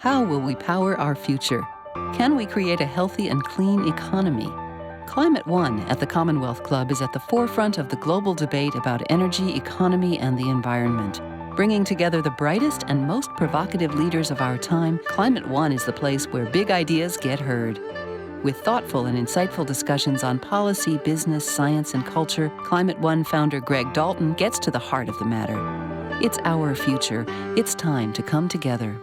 How will we power our future? Can we create a healthy and clean economy? Climate One at the Commonwealth Club is at the forefront of the global debate about energy, economy, and the environment. Bringing together the brightest and most provocative leaders of our time, Climate One is the place where big ideas get heard. With thoughtful and insightful discussions on policy, business, science, and culture, Climate One founder Greg Dalton gets to the heart of the matter. It's our future. It's time to come together.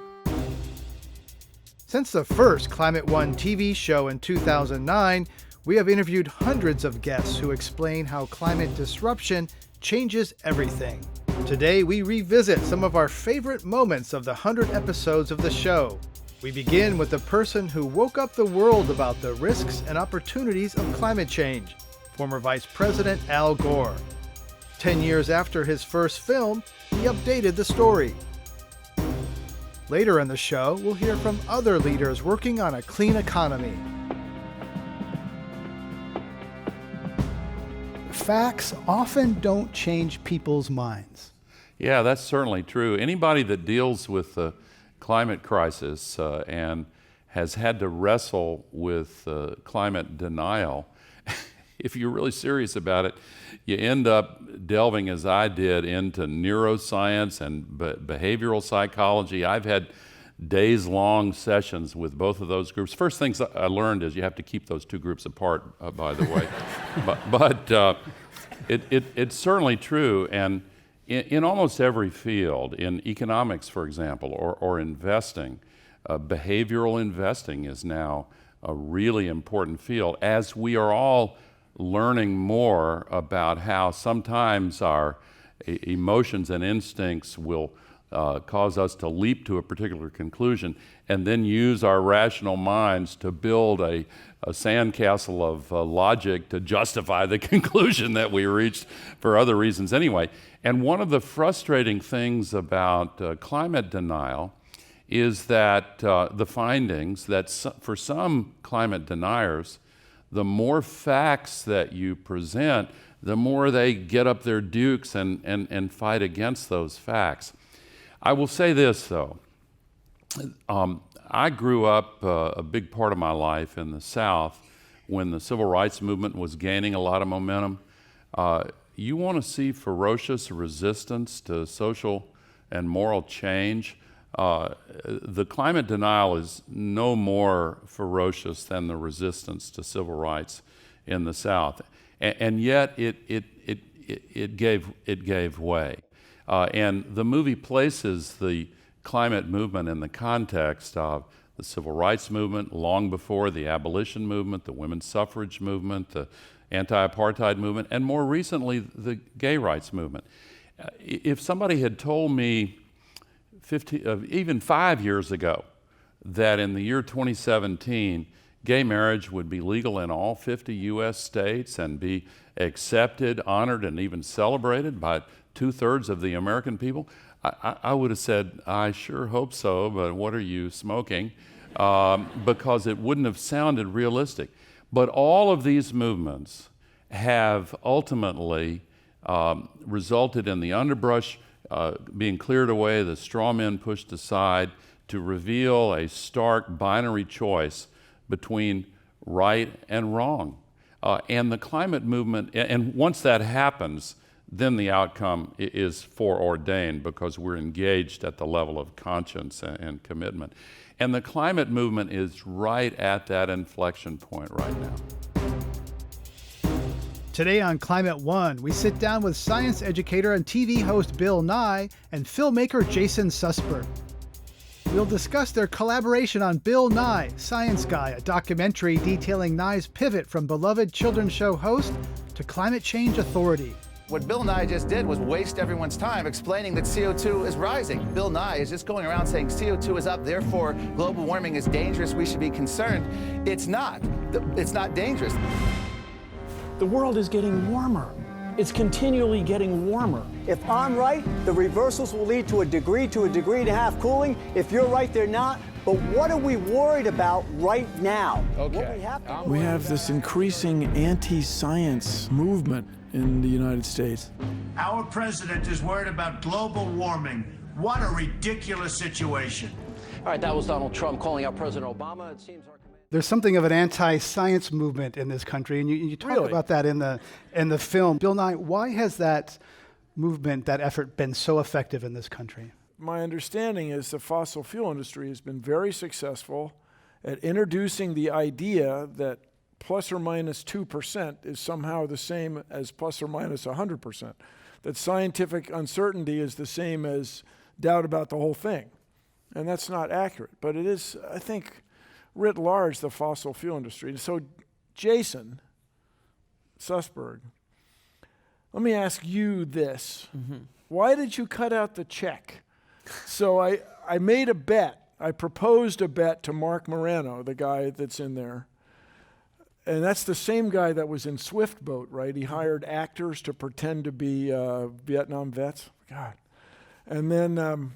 Since the first Climate One TV show in 2009, we have interviewed hundreds of guests who explain how climate disruption changes everything. Today, we revisit some of our favorite moments of the 100 episodes of the show. We begin with the person who woke up the world about the risks and opportunities of climate change, former Vice President Al Gore. 10 years after his first film, he updated the story. Later in the show, we'll hear from other leaders working on a clean economy. Facts often don't change people's minds. Yeah, that's certainly true. Anybody that deals with the climate crisis and has had to wrestle with climate denial, if you're really serious about it, you end up delving, as I did, into neuroscience and behavioral psychology. I've had days-long sessions with both of those groups. First things I learned is you have to keep those two groups apart, by the way. but it's certainly true. And in almost every field, in economics, for example, or investing, behavioral investing is now a really important field, as we are all learning more about how sometimes our emotions and instincts will cause us to leap to a particular conclusion and then use our rational minds to build a sandcastle of logic to justify the conclusion that we reached for other reasons anyway. And one of the frustrating things about climate denial is that the findings that for some climate deniers, the more facts that you present, the more they get up their dukes and fight against those facts. I will say this, though. I grew up a big part of my life in the South when the civil rights movement was gaining a lot of momentum. You want to see ferocious resistance to social and moral change? The climate denial is no more ferocious than the resistance to civil rights in the South, and yet it gave way. And the movie places the climate movement in the context of the civil rights movement, long before the abolition movement, the women's suffrage movement, the anti-apartheid movement, and more recently, the gay rights movement. If somebody had told me even 5 years ago that in the year 2017, gay marriage would be legal in all 50 U.S. states and be accepted, honored, and even celebrated by 2/3 of the American people, I would have said, I sure hope so, but what are you smoking? Because it wouldn't have sounded realistic. But all of these movements have ultimately resulted in the underbrush being cleared away, the straw men pushed aside to reveal a stark binary choice between right and wrong. And the climate movement, and once that happens, then the outcome is foreordained because we're engaged at the level of conscience and commitment. And the climate movement is right at that inflection point right now. Today on Climate One, we sit down with science educator and TV host Bill Nye and filmmaker Jason Susper. We'll discuss their collaboration on Bill Nye, Science Guy, a documentary detailing Nye's pivot from beloved children's show host to climate change authority. What Bill Nye just did was waste everyone's time explaining that CO2 is rising. Bill Nye is just going around saying CO2 is up, therefore global warming is dangerous, we should be concerned. It's not. It's not dangerous. The world is getting warmer. It's continually getting warmer. If I'm right, the reversals will lead to a degree and a half cooling. If you're right, they're not. But what are we worried about right now? Okay. We have this increasing anti-science movement in the United States. Our president is worried about global warming. What a ridiculous situation. All right, that was Donald Trump calling out President Obama. It seems our command... There's something of an anti-science movement in this country, and you talk about that in the film. Bill Nye, why has that movement, that effort, been so effective in this country? My understanding is the fossil fuel industry has been very successful at introducing the idea that plus or minus 2% is somehow the same as plus or minus 100%. That scientific uncertainty is the same as doubt about the whole thing. And that's not accurate, but it is, I think, writ large, the fossil fuel industry. So, Jason Sussberg, let me ask you this. Why did you cut out the check? So I made a bet. I proposed a bet to Mark Morano, the guy that's in there. And that's the same guy that was in Swift Boat, right? He hired actors to pretend to be Vietnam vets. God. And then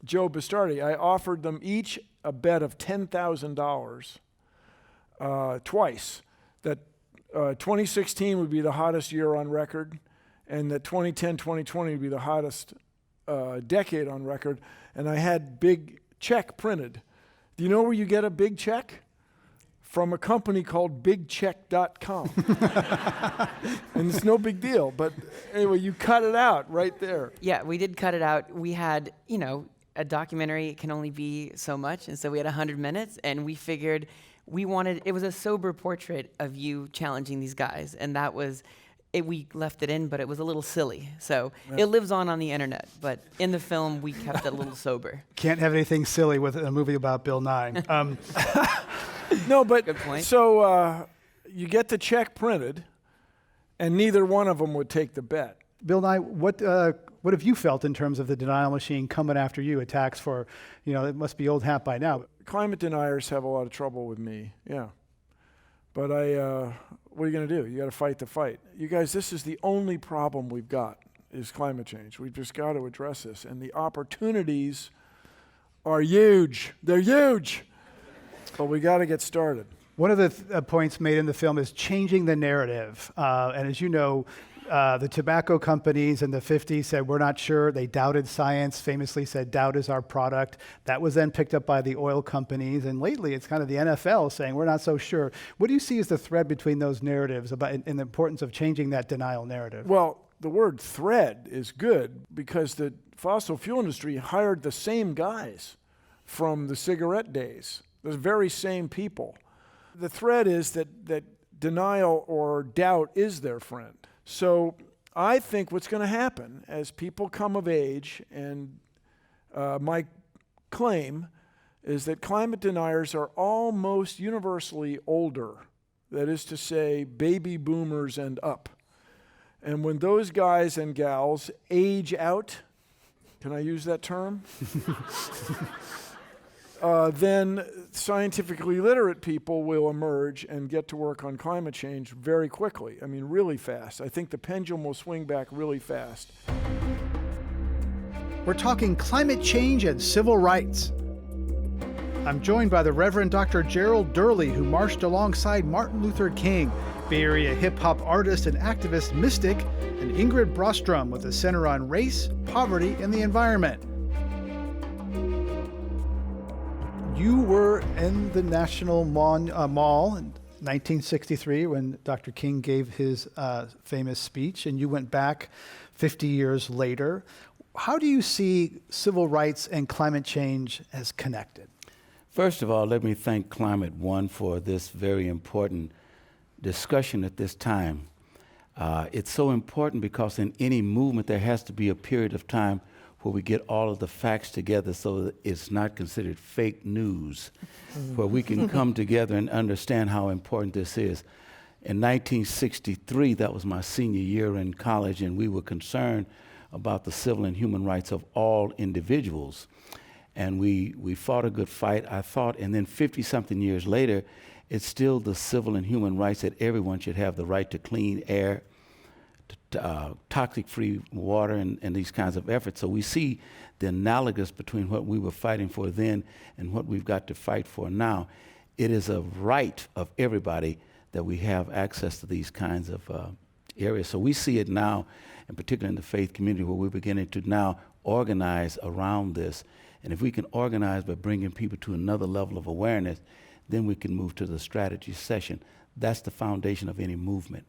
Joe Bastardi, I offered them each a bet of $10,000 twice, that 2016 would be the hottest year on record, and that 2010, 2020 would be the hottest decade on record, and I had big check printed. Do you know where you get a big check? From a company called BigCheck.com. And it's no big deal, but anyway, you cut it out right there. Yeah, we did cut it out. We had, a documentary can only be so much, and so we had 100 minutes, and we figured it was a sober portrait of you challenging these guys, and that was, we left it in, but it was a little silly. So it lives on the internet, but in the film, we kept it a little sober. Can't have anything silly with a movie about Bill Nye. No, but good point. So you get the check printed, and neither one of them would take the bet. Bill Nye, what have you felt in terms of the denial machine coming after you? Attacks for, it must be old hat by now. Climate deniers have a lot of trouble with me, yeah. But what are you going to do? You got to fight the fight. You guys, this is the only problem we've got, is climate change. We've just got to address this. And the opportunities are huge. They're huge. But we got to get started. One of the points made in the film is changing the narrative. And as you know, the tobacco companies in the 50s said, we're not sure. They doubted science, famously said, doubt is our product. That was then picked up by the oil companies. And lately, it's kind of the NFL saying, we're not so sure. What do you see as the thread between those narratives about in the importance of changing that denial narrative? Well, the word thread is good because the fossil fuel industry hired the same guys from the cigarette days, the very same people. The thread is that denial or doubt is their friend. So I think what's going to happen as people come of age, and my claim is that climate deniers are almost universally older. That is to say, baby boomers and up. And when those guys and gals age out, can I use that term? Then scientifically literate people will emerge and get to work on climate change very quickly. I mean, really fast. I think the pendulum will swing back really fast. We're talking climate change and civil rights. I'm joined by the Reverend Dr. Gerald Durley, who marched alongside Martin Luther King, Bay Area hip-hop artist and activist Mystic, and Ingrid Brostrom with a center on race, poverty, and the environment. You were in the National Mall in 1963 when Dr. King gave his famous speech, and you went back 50 years later. How do you see civil rights and climate change as connected? First of all, let me thank Climate One for this very important discussion at this time. It's so important because in any movement there has to be a period of time where we get all of the facts together so that it's not considered fake news, where we can come together and understand how important this is. In 1963, that was my senior year in college, and we were concerned about the civil and human rights of all individuals. And we fought a good fight, I thought, and then 50-something years later, it's still the civil and human rights that everyone should have the right to clean air, toxic-free water, and these kinds of efforts. So we see the analogous between what we were fighting for then and what we've got to fight for now. It is a right of everybody that we have access to these kinds of areas. So we see it now, and particularly in the faith community, where we're beginning to now organize around this And if we can organize by bringing people to another level of awareness, then we can move to the strategy session. That's the foundation of any movement.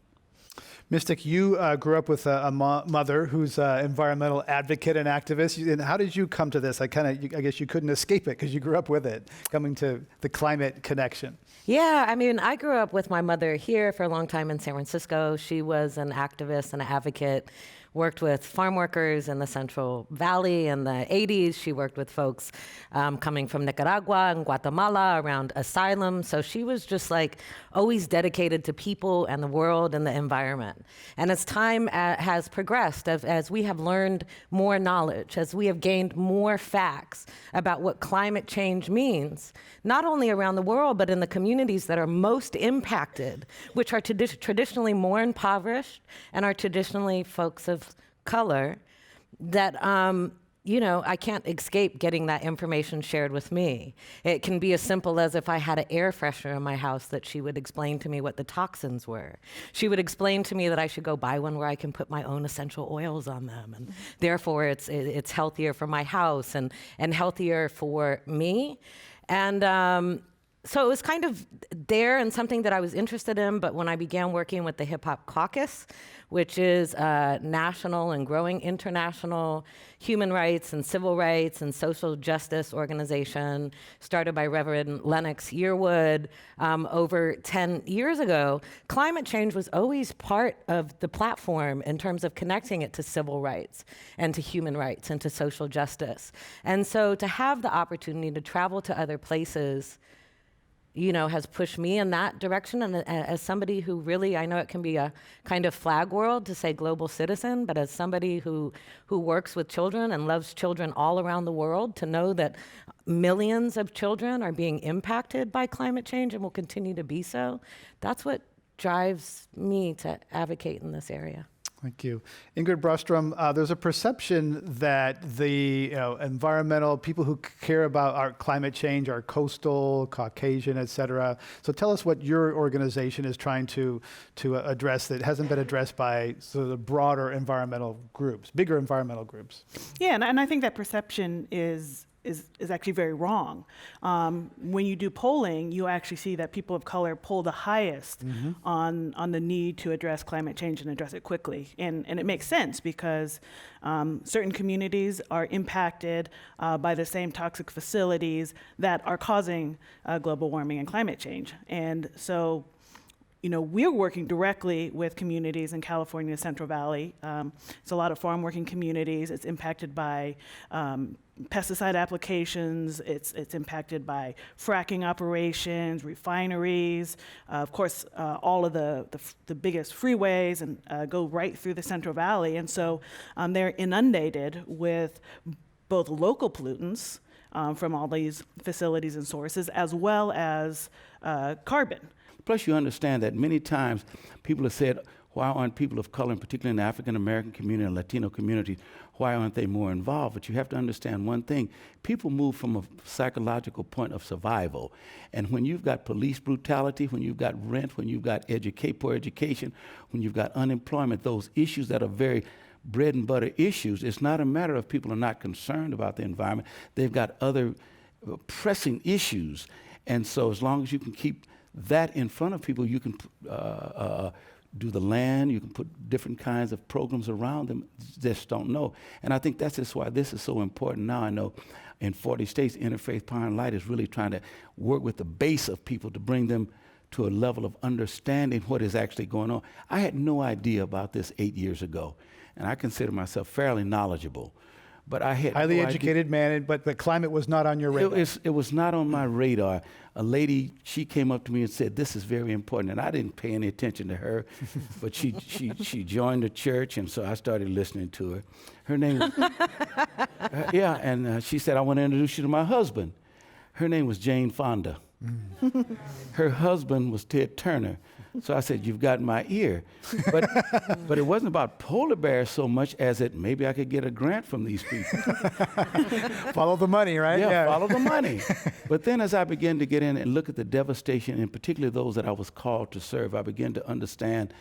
Mystic, you grew up with a mother who's an environmental advocate and activist. And how did you come to this? I guess you couldn't escape it because you grew up with it, coming to the climate connection. Yeah, I mean, I grew up with my mother here for a long time in San Francisco. She was an activist and an advocate, worked with farm workers in the Central Valley in the 80s. She worked with folks coming from Nicaragua and Guatemala around asylum. So she was just like always dedicated to people and the world and the environment. And as time has progressed, as we have learned more knowledge, as we have gained more facts about what climate change means, not only around the world, but in the communities that are most impacted, which are traditionally more impoverished and are traditionally folks of color, that I can't escape getting that information shared with me. It can be as simple as if I had an air freshener in my house that she would explain to me what the toxins were. She would explain to me that I should go buy one where I can put my own essential oils on them, and therefore it's healthier for my house and healthier for me. And so it was kind of there and something that I was interested in, but when I began working with the Hip Hop Caucus, which is a national and growing international human rights and civil rights and social justice organization started by Reverend Lennox Yearwood over 10 years ago, climate change was always part of the platform in terms of connecting it to civil rights and to human rights and to social justice. And so to have the opportunity to travel to other places has pushed me in that direction. And as somebody who really, I know it can be a kind of flag world to say global citizen, but as somebody who works with children and loves children all around the world, to know that millions of children are being impacted by climate change and will continue to be so, that's what drives me to advocate in this area. Thank you. Ingrid Brostrom, there's a perception that the environmental people who care about our climate change are coastal, Caucasian, et cetera. So tell us what your organization is trying to address that hasn't been addressed by sort of the broader environmental groups, bigger environmental groups. Yeah, and I think that perception is actually very wrong. When you do polling, you actually see that people of color poll the highest on the need to address climate change and address it quickly. And it makes sense because certain communities are impacted by the same toxic facilities that are causing global warming and climate change. And so we're working directly with communities in California, Central Valley. It's a lot of farm working communities. It's impacted by pesticide applications. It's impacted by fracking operations, refineries. Of course, all of the biggest freeways and go right through the Central Valley. And so they're inundated with both local pollutants from all these facilities and sources, as well as carbon. Plus, you understand that many times people have said, why aren't people of color, and particularly in the African American community and Latino community, why aren't they more involved? But you have to understand one thing. People move from a psychological point of survival. And when you've got police brutality, when you've got rent, when you've got poor education, when you've got unemployment, those issues that are very bread and butter issues, it's not a matter of people are not concerned about the environment. They've got other pressing issues. And so as long as you can keep that in front of people, you can do the land, you can put different kinds of programs around them, just don't know. And I think that's just why this is so important now. I know in 40 states, Interfaith Power and Light is really trying to work with the base of people to bring them to a level of understanding what is actually going on. I had no idea about this 8 years ago, and I consider myself fairly knowledgeable. But I had highly no educated man, but the climate was not on your radar. It was not on my radar. A lady, she came up to me and said, "This is very important," and I didn't pay any attention to her, but she joined the church, and so I started listening to her. Her name, she said, "I want to introduce you to my husband." Her name was Jane Fonda. Her husband was Ted Turner. So I said, "You've got my ear." But it wasn't about polar bears so much as it maybe I could get a grant from these people. Follow the money, right? Yeah, follow the money. But then as I began to get in and look at the devastation, and particularly those that I was called to serve, I began to understand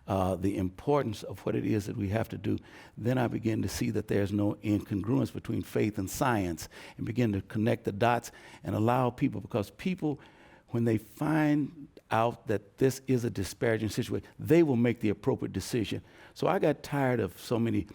the importance of what it is that we have to do, then I begin to see that there's no incongruence between faith and science, and begin to connect the dots and allow people, because people, when they find out that this is a disparaging situation, they will make the appropriate decision. So I got tired of so many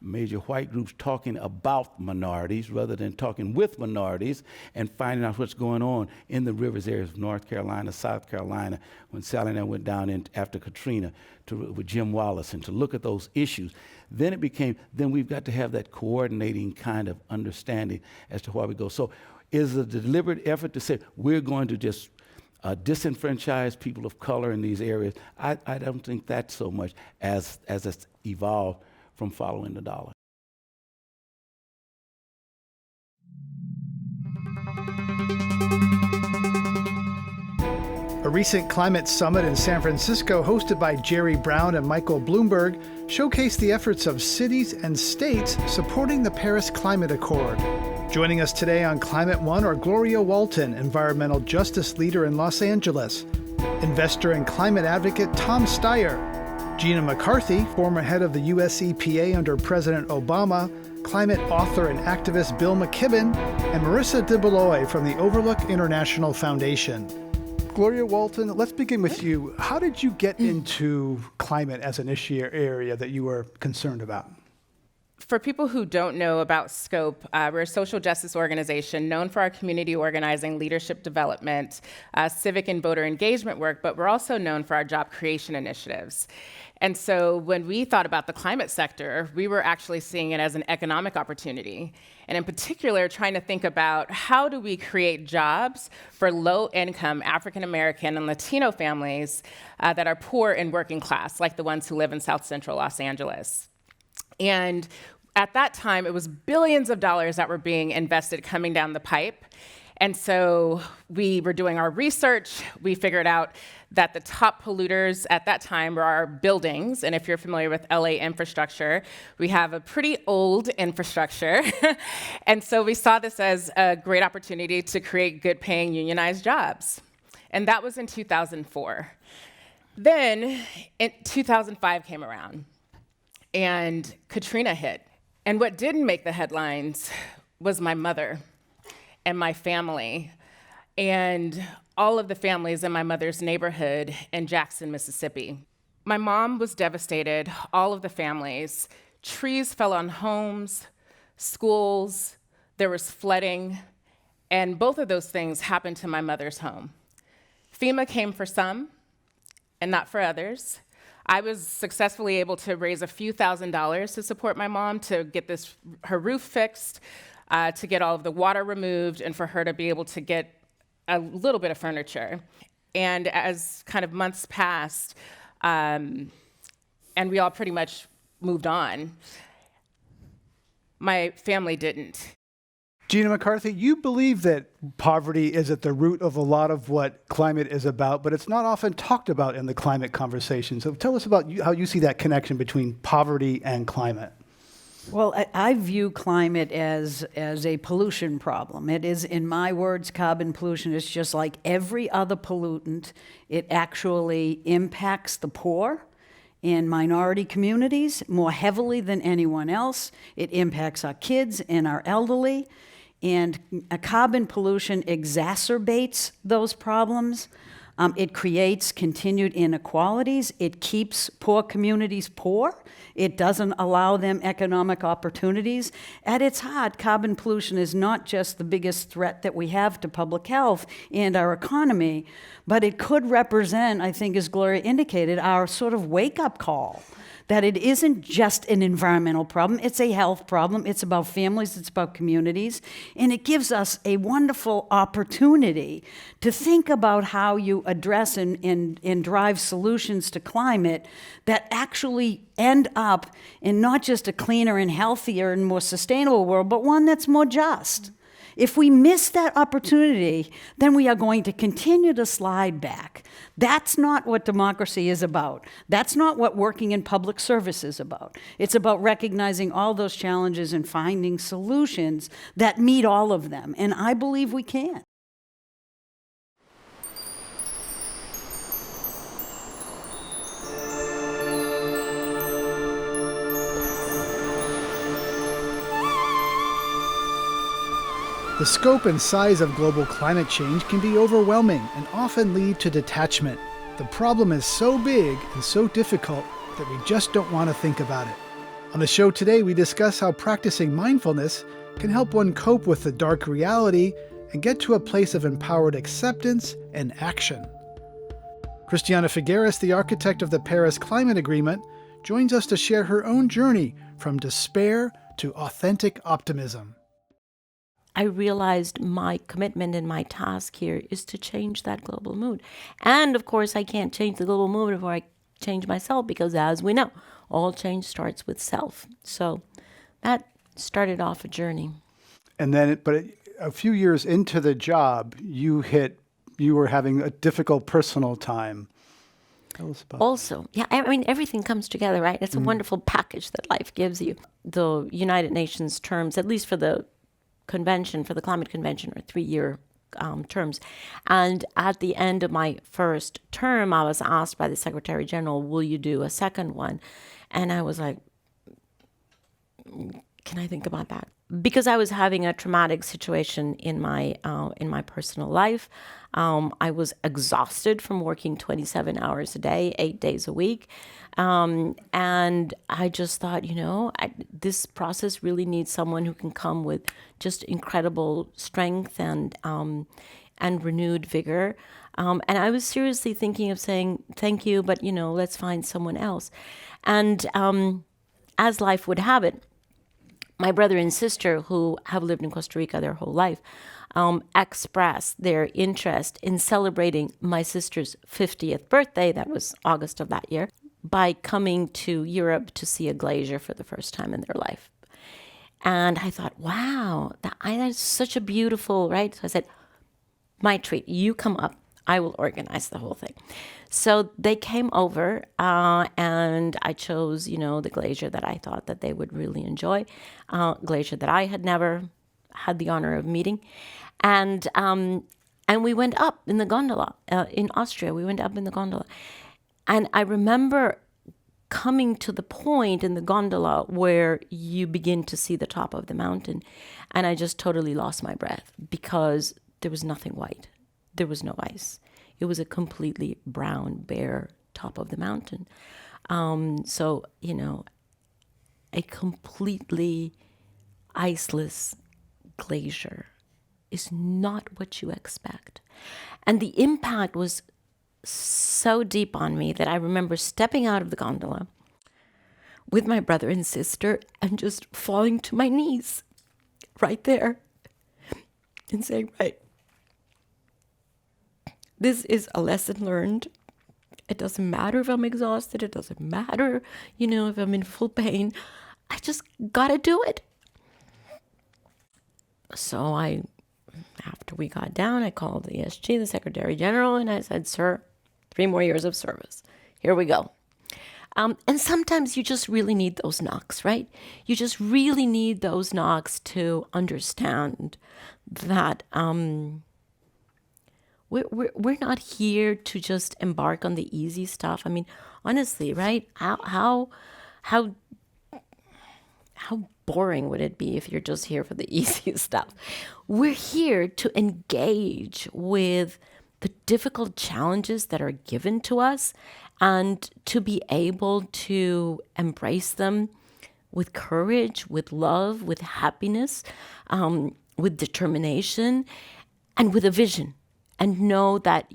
major white groups talking about minorities rather than talking with minorities and finding out what's going on in the rivers areas of North Carolina, South Carolina, when Sally and I went down in after Katrina with Jim Wallace, and to look at those issues. Then it became, then we've got to have that coordinating kind of understanding as to why we go. So is a deliberate effort to say we're going to just disenfranchise people of color in these areas. I don't think that's so much as it's evolved from following the dollar. A recent climate summit in San Francisco, hosted by Jerry Brown and Michael Bloomberg, showcased the efforts of cities and states supporting the Paris Climate Accord. Joining us today on Climate One are Gloria Walton, environmental justice leader in Los Angeles, investor and climate advocate Tom Steyer, Gina McCarthy, former head of the U.S. EPA under President Obama, climate author and activist Bill McKibben, and Marissa DeBeloy from the Overlook International Foundation. Gloria Walton, let's begin with you. How did you get into climate as an issue area that you were concerned about? For people who don't know about SCOPE, we're a social justice organization known for our community organizing, leadership development, civic and voter engagement work, but we're also known for our job creation initiatives. And so when we thought about the climate sector, we were actually seeing it as an economic opportunity. And in particular, trying to think about how do we create jobs for low-income African-American and Latino families that are poor and working class, like the ones who live in South Central Los Angeles. And at that time, it was billions of dollars that were being invested coming down the pipe. And so we were doing our research. We figured out that the top polluters at that time were our buildings. And if you're familiar with LA infrastructure, we have a pretty old infrastructure. And so we saw this as a great opportunity to create good paying unionized jobs. And that was in 2004. Then 2005 came around and Katrina hit. And what didn't make the headlines was my mother and my family and all of the families in my mother's neighborhood in Jackson, Mississippi. My mom was devastated, all of the families. Trees fell on homes, schools, there was flooding, and both of those things happened to my mother's home. FEMA came for some and not for others. I was successfully able to raise a few $1,000s to support my mom to get her roof fixed, to get all of the water removed, and for her to be able to get a little bit of furniture. And as kind of months passed, and we all pretty much moved on, my family didn't. Gina McCarthy, you believe that poverty is at the root of a lot of what climate is about, but it's not often talked about in the climate conversation. So tell us about how you see that connection between poverty and climate. Well, I view climate as a pollution problem. It is, in my words, carbon pollution is just like every other pollutant. It actually impacts the poor and minority communities more heavily than anyone else. It impacts our kids and our elderly. And carbon pollution exacerbates those problems. It creates continued inequalities. It keeps poor communities poor. It doesn't allow them economic opportunities. At its heart, carbon pollution is not just the biggest threat that we have to public health and our economy, but it could represent, I think, as Gloria indicated, our sort of wake-up call. That it isn't just an environmental problem, it's a health problem, it's about families, it's about communities, and it gives us a wonderful opportunity to think about how you address and drive solutions to climate that actually end up in not just a cleaner and healthier and more sustainable world, but one that's more just. If we miss that opportunity, then we are going to continue to slide back. That's not what democracy is about. That's not what working in public service is about. It's about recognizing all those challenges and finding solutions that meet all of them. And I believe we can. The scope and size of global climate change can be overwhelming and often lead to detachment. The problem is so big and so difficult that we just don't want to think about it. On the show today, we discuss how practicing mindfulness can help one cope with the dark reality and get to a place of empowered acceptance and action. Christiana Figueres, the architect of the Paris Climate Agreement, joins us to share her own journey from despair to authentic optimism. I realized my commitment and my task here is to change that global mood. And of course, I can't change the global mood before I change myself, because as we know, all change starts with self. So that started off a journey. And then, a few years into the job, you were having a difficult personal time. Tell us about Also, yeah, I mean, everything comes together, right? It's a wonderful package that life gives you. The United Nations terms, at least for the convention, for the climate convention, are 3-year terms. And at the end of my first term, I was asked by the Secretary General, will you do a second one? And I was like, can I think about that? Because I was having a traumatic situation in my personal life. I was exhausted from working 27 hours a day, 8 days a week. And I just thought, this process really needs someone who can come with just incredible strength and renewed vigor. And I was seriously thinking of saying, thank you, but, let's find someone else. And as life would have it, my brother and sister, who have lived in Costa Rica their whole life, expressed their interest in celebrating my sister's 50th birthday, that was August of that year, by coming to Europe to see a glacier for the first time in their life. And I thought, wow, that's such a beautiful, right? So I said, my treat, you come up, I will organize the whole thing. So they came over, and I chose, the glacier that I thought that they would really enjoy, glacier that I had never had the honor of meeting. And we went up in the gondola in Austria. We went up in the gondola. And I remember coming to the point in the gondola where you begin to see the top of the mountain. And I just totally lost my breath because there was nothing white. There was no ice. It was a completely brown, bare top of the mountain. So, a completely iceless glacier is not what you expect. And the impact was so deep on me that I remember stepping out of the gondola with my brother and sister and just falling to my knees right there and saying, right, this is a lesson learned. It doesn't matter if I'm exhausted. It doesn't matter, if I'm in full pain. I just gotta do it. So after we got down, I called the ESG, the Secretary General, and I said, sir, 3 more years of service. Here we go. And sometimes you just really need those knocks, right? You just really need those knocks to understand that we're not here to just embark on the easy stuff. I mean, honestly, right? How boring would it be if you're just here for the easy stuff? We're here to engage with the difficult challenges that are given to us and to be able to embrace them with courage, with love, with happiness, with determination, and with a vision. And know that,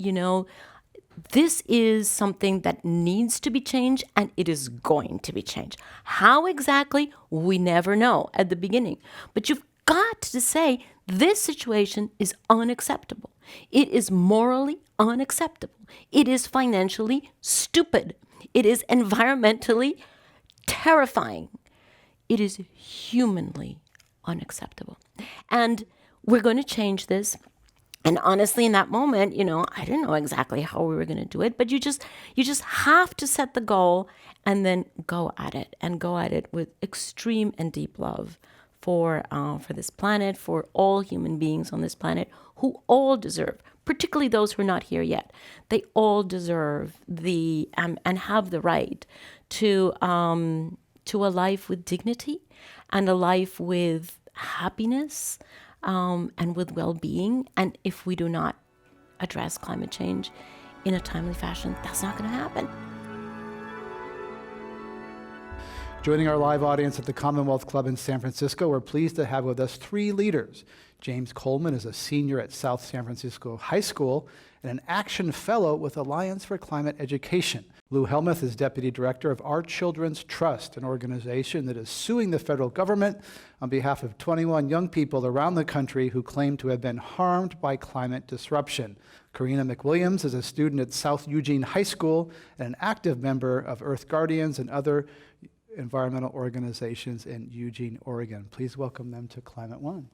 this is something that needs to be changed, and it is going to be changed. How exactly? We never know at the beginning. But you've got to say, this situation is unacceptable. It is morally unacceptable. It is financially stupid. It is environmentally terrifying. It is humanly unacceptable. And we're going to change this. And honestly, in that moment, I didn't know exactly how we were going to do it, but you just have to set the goal and then go at it with extreme and deep love for this planet, for all human beings on this planet, who all deserve, particularly those who are not here yet, they all deserve and have the right to a life with dignity and a life with happiness, and with well-being. And if we do not address climate change in a timely fashion, that's not going to happen. Joining our live audience at the Commonwealth Club in San Francisco, we're pleased to have with us 3 leaders. James Coleman is a senior at South San Francisco High School and an Action Fellow with Alliance for Climate Education. Lou Helmuth is Deputy Director of Our Children's Trust, an organization that is suing the federal government on behalf of 21 young people around the country who claim to have been harmed by climate disruption. Karina McWilliams is a student at South Eugene High School and an active member of Earth Guardians and other environmental organizations in Eugene, Oregon. Please welcome them to Climate One.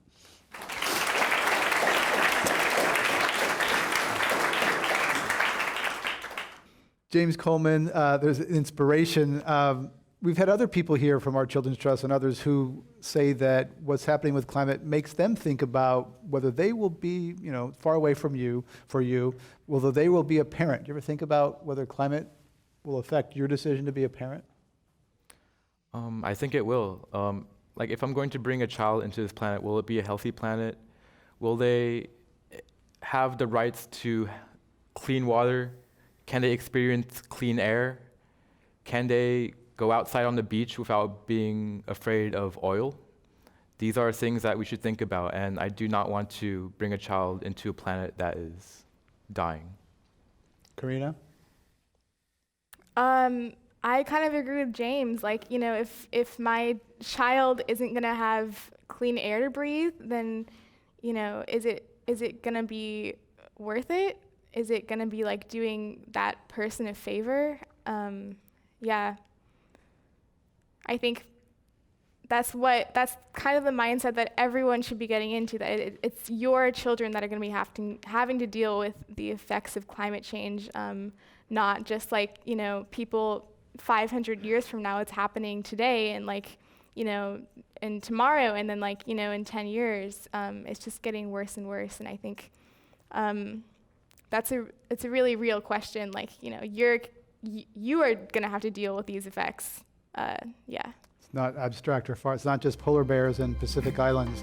James Coleman, there's an inspiration. We've had other people here from Our Children's Trust and others who say that what's happening with climate makes them think about whether they will be, far away from you, whether they will be a parent. Do you ever think about whether climate will affect your decision to be a parent? I think it will. Like if I'm going to bring a child into this planet, will it be a healthy planet? Will they have the rights to clean water? Can they experience clean air? Can they go outside on the beach without being afraid of oil? These are things that we should think about, and I do not want to bring a child into a planet that is dying. Karina? I kind of agree with James. Like, if my child isn't gonna have clean air to breathe, then, is it gonna be worth it? Is it gonna be like doing that person a favor? Yeah. I think that's kind of the mindset that everyone should be getting into, that it's your children that are gonna be having to deal with the effects of climate change, not just like, people 500 years from now. It's happening today, and and tomorrow, and then in 10 years, it's just getting worse and worse. And I think it's a really real question. You are gonna have to deal with these effects. Yeah. It's not abstract or far. It's not just polar bears and Pacific Islands.